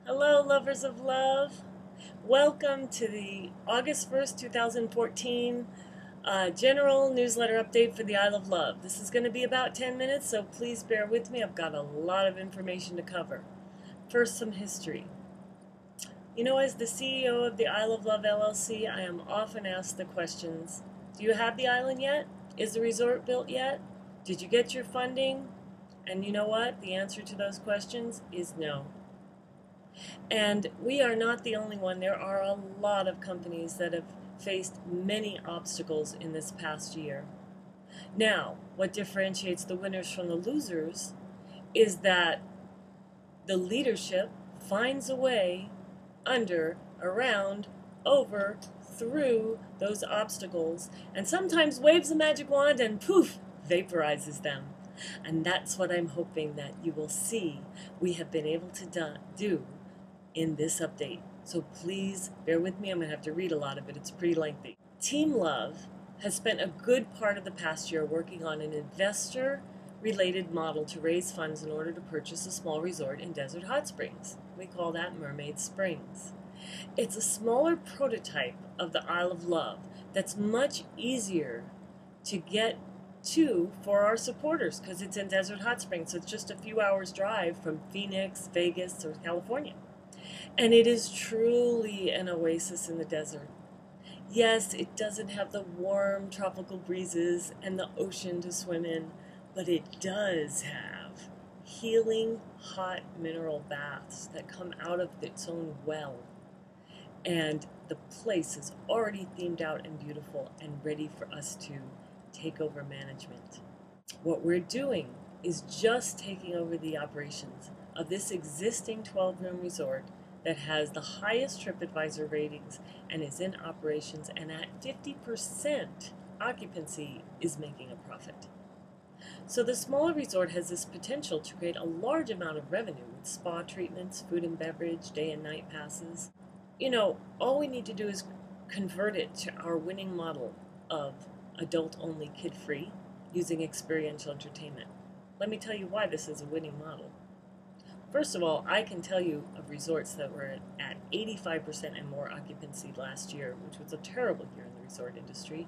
Hello, lovers of love. Welcome to the August 1st, 2014 general newsletter update for the Isle of Love. This is going to be about 10 minutes, so please bear with me. I've got a lot of information to cover. First, some history. You know, as the CEO of the Isle of Love LLC, I am often asked the questions, do you have the island yet? Is the resort built yet? Did you get your funding? And you know what? The answer to those questions is no. And we are not the only one. There are a lot of companies that have faced many obstacles in this past year. Now, what differentiates the winners from the losers is that the leadership finds a way under, around, over, through those obstacles, and sometimes waves a magic wand and poof, vaporizes them. And that's what I'm hoping that you will see we have been able to do in this update. So please bear with me. I'm going to have to read a lot of it. It's pretty lengthy. Team Love has spent a good part of the past year working on an investor-related model to raise funds in order to purchase a small resort in Desert Hot Springs. We call that Mermaid Springs. It's a smaller prototype of the Isle of Love that's much easier to get to for our supporters because it's in Desert Hot Springs, so it's just a few hours drive from Phoenix, Vegas, or California. And it is truly an oasis in the desert. Yes, it doesn't have the warm tropical breezes and the ocean to swim in, but it does have healing hot mineral baths that come out of its own well. And the place is already themed out and beautiful and ready for us to take over management. What we're doing is just taking over the operations of this existing 12-room resort that has the highest TripAdvisor ratings and is in operations, and at 50% occupancy is making a profit. So the smaller resort has this potential to create a large amount of revenue with spa treatments, food and beverage, day and night passes. You know, all we need to do is convert it to our winning model of adult-only, kid-free, using experiential entertainment. Let me tell you why this is a winning model. First of all, I can tell you of resorts that were at 85% and more occupancy last year, which was a terrible year in the resort industry,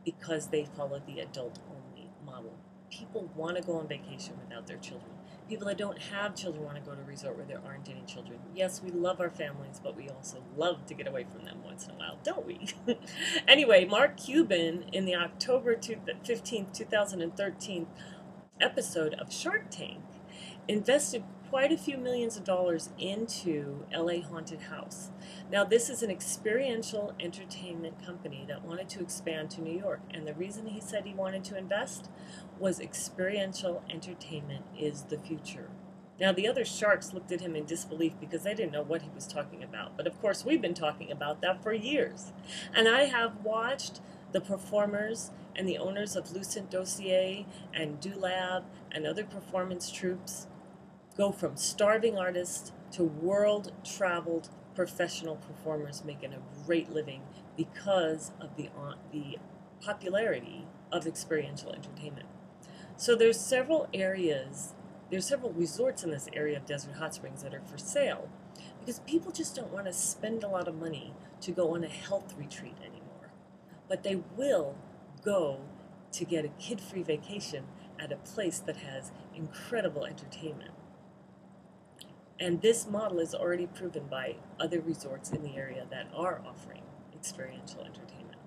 because they followed the adult-only model. People want to go on vacation without their children. People that don't have children want to go to a resort where there aren't any children. Yes, we love our families, but we also love to get away from them once in a while, don't we? Anyway, Mark Cuban, in the October 15th, 2013 episode of Shark Tank, invested quite a few millions of dollars into LA Haunted House. Now, this is an experiential entertainment company that wanted to expand to New York, and the reason he said he wanted to invest was experiential entertainment is the future. Now, the other sharks looked at him in disbelief because they didn't know what he was talking about. But of course, we've been talking about that for years. And I have watched the performers and the owners of Lucent Dossier and Do Lab and other performance troupes go from starving artists to world-traveled professional performers making a great living because of the popularity of experiential entertainment. So there's several resorts in this area of Desert Hot Springs that are for sale because people just don't want to spend a lot of money to go on a health retreat anymore. But they will go to get a kid-free vacation at a place that has incredible entertainment. And this model is already proven by other resorts in the area that are offering experiential entertainment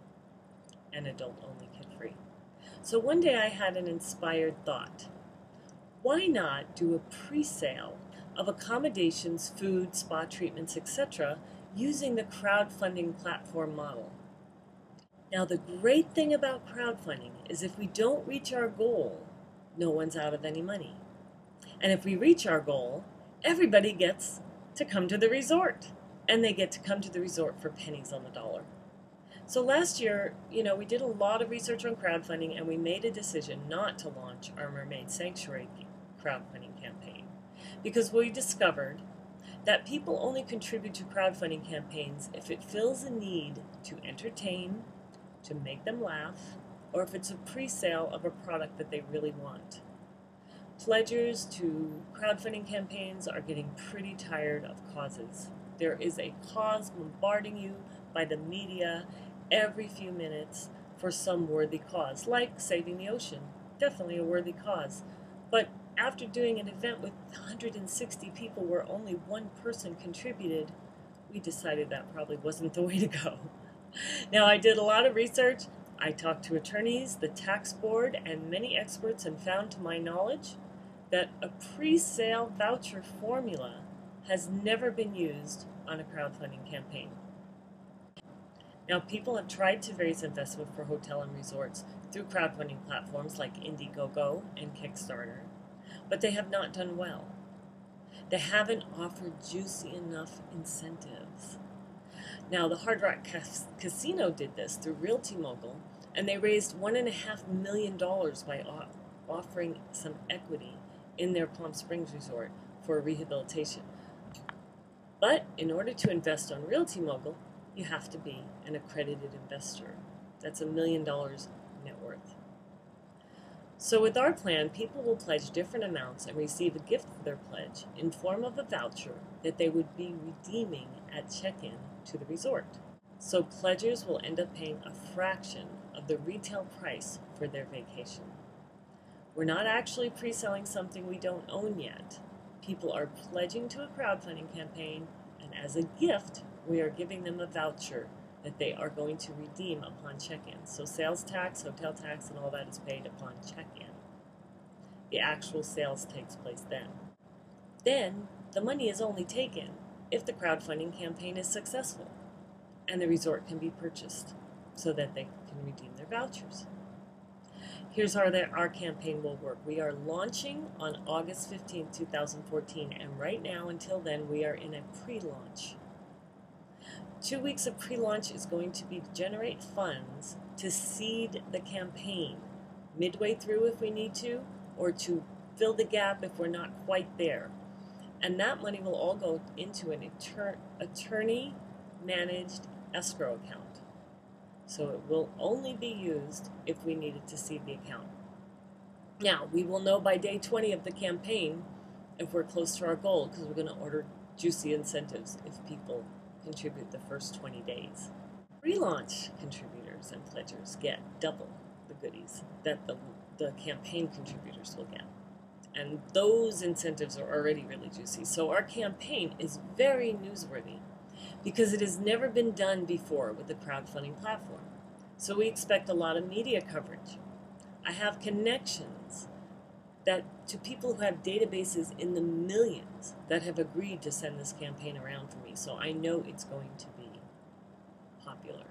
and adult-only, kid-free. So one day I had an inspired thought. Why not do a pre-sale of accommodations, food, spa treatments, etc., using the crowdfunding platform model? Now, the great thing about crowdfunding is if we don't reach our goal, no one's out of any money. And if we reach our goal, everybody gets to come to the resort, and they get to come to the resort for pennies on the dollar. So last year, we did a lot of research on crowdfunding, and we made a decision not to launch our Mermaid Sanctuary crowdfunding campaign because we discovered that people only contribute to crowdfunding campaigns if it fills a need to entertain, to make them laugh, or if it's a pre-sale of a product that they really want. Pledgers to crowdfunding campaigns are getting pretty tired of causes. There is a cause bombarding you by the media every few minutes for some worthy cause, like saving the ocean. Definitely a worthy cause. But after doing an event with 160 people where only one person contributed, we decided that probably wasn't the way to go. Now, I did a lot of research. I talked to attorneys, the tax board, and many experts, and found to my knowledge that a pre-sale voucher formula has never been used on a crowdfunding campaign. Now, people have tried to raise investment for hotel and resorts through crowdfunding platforms like Indiegogo and Kickstarter, but they have not done well. They haven't offered juicy enough incentives. Now, the Hard Rock Casino did this through Realty Mogul, and they raised $1.5 million by offering some equity in their Palm Springs resort for rehabilitation. But in order to invest on Realty Mogul, you have to be an accredited investor. That's $1 million net worth. So with our plan, people will pledge different amounts and receive a gift for their pledge in form of a voucher that they would be redeeming at check-in to the resort. So pledgers will end up paying a fraction of the retail price for their vacation. We're not actually pre-selling something we don't own yet. People are pledging to a crowdfunding campaign, and as a gift, we are giving them a voucher that they are going to redeem upon check-in. So sales tax, hotel tax, and all that is paid upon check-in. The actual sales takes place then. Then, the money is only taken if the crowdfunding campaign is successful, and the resort can be purchased so that they can redeem their vouchers. Here's how our campaign will work. We are launching on August 15, 2014, and right now, until then, we are in a pre-launch. 2 weeks of pre-launch is going to be to generate funds to seed the campaign, midway through if we need to, or to fill the gap if we're not quite there. And that money will all go into an attorney-managed escrow account. So it will only be used if we needed to seed the account. Now, we will know by day 20 of the campaign if we're close to our goal, because we're going to order juicy incentives if people contribute the first 20 days. Pre-launch contributors and pledgers get double the goodies that the campaign contributors will get. And those incentives are already really juicy. So our campaign is very newsworthy because it has never been done before with a crowdfunding platform. So we expect a lot of media coverage. I have connections to people who have databases in the millions that have agreed to send this campaign around for me. So I know it's going to be popular.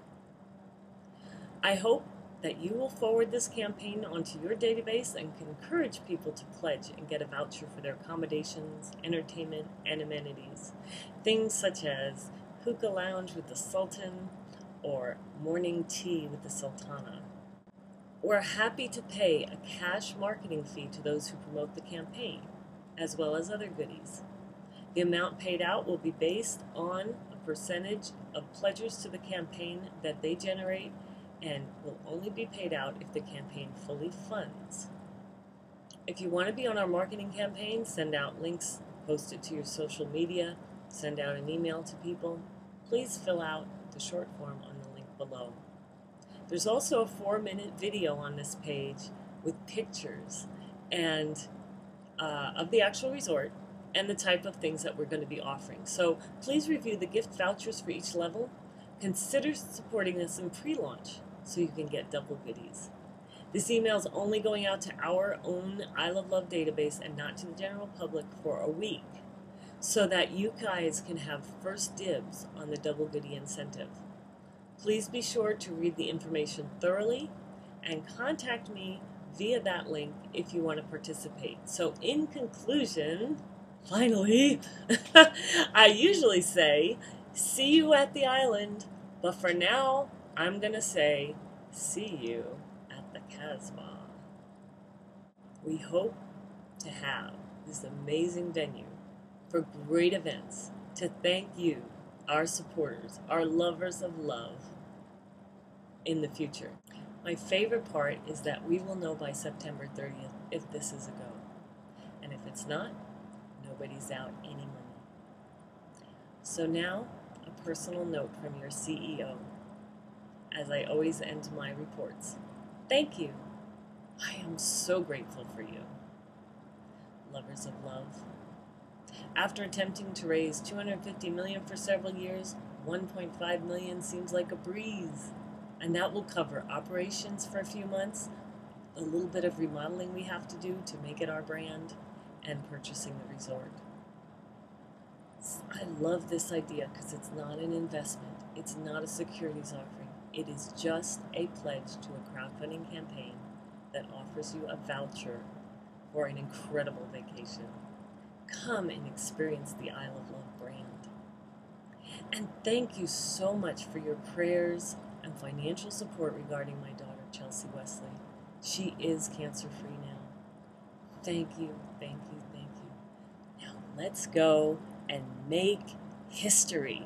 I hope that you will forward this campaign onto your database and can encourage people to pledge and get a voucher for their accommodations, entertainment, and amenities. Things such as hookah lounge with the Sultan or morning tea with the Sultana. We're happy to pay a cash marketing fee to those who promote the campaign, as well as other goodies. The amount paid out will be based on a percentage of pledgers to the campaign that they generate, and will only be paid out if the campaign fully funds. If you want to be on our marketing campaign, send out links, post it to your social media, send out an email to people. Please fill out the short form on the link below. There's also a 4-minute video on this page with pictures and of the actual resort and the type of things that we're going to be offering. So please review the gift vouchers for each level. Consider supporting us in pre-launch so you can get double goodies. This email is only going out to our own Isle of Love database and not to the general public for a week, so that you guys can have first dibs on the double goodie incentive. Please be sure to read the information thoroughly and contact me via that link if you want to participate. So in conclusion, finally, I usually say, see you at the island, but for now, I'm going to say, see you at the Casbah. We hope to have this amazing venue for great events to thank you, our supporters, our lovers of love, in the future. My favorite part is that we will know by September 30th if this is a go. If it's not, nobody's out any money. So now, a personal note from your CEO, as I always end my reports. Thank you. I am so grateful for you. Lovers of love. After attempting to raise $250 million for several years, $1.5 million seems like a breeze. And that will cover operations for a few months, a little bit of remodeling we have to do to make it our brand, and purchasing the resort. I love this idea because it's not an investment. It's not a securities offering. It is just a pledge to a crowdfunding campaign that offers you a voucher for an incredible vacation. Come and experience the Isle of Love brand. And thank you so much for your prayers and financial support regarding my daughter, Chelsea Wesley. She is cancer-free now. Thank you, thank you, thank you. Now let's go and make history.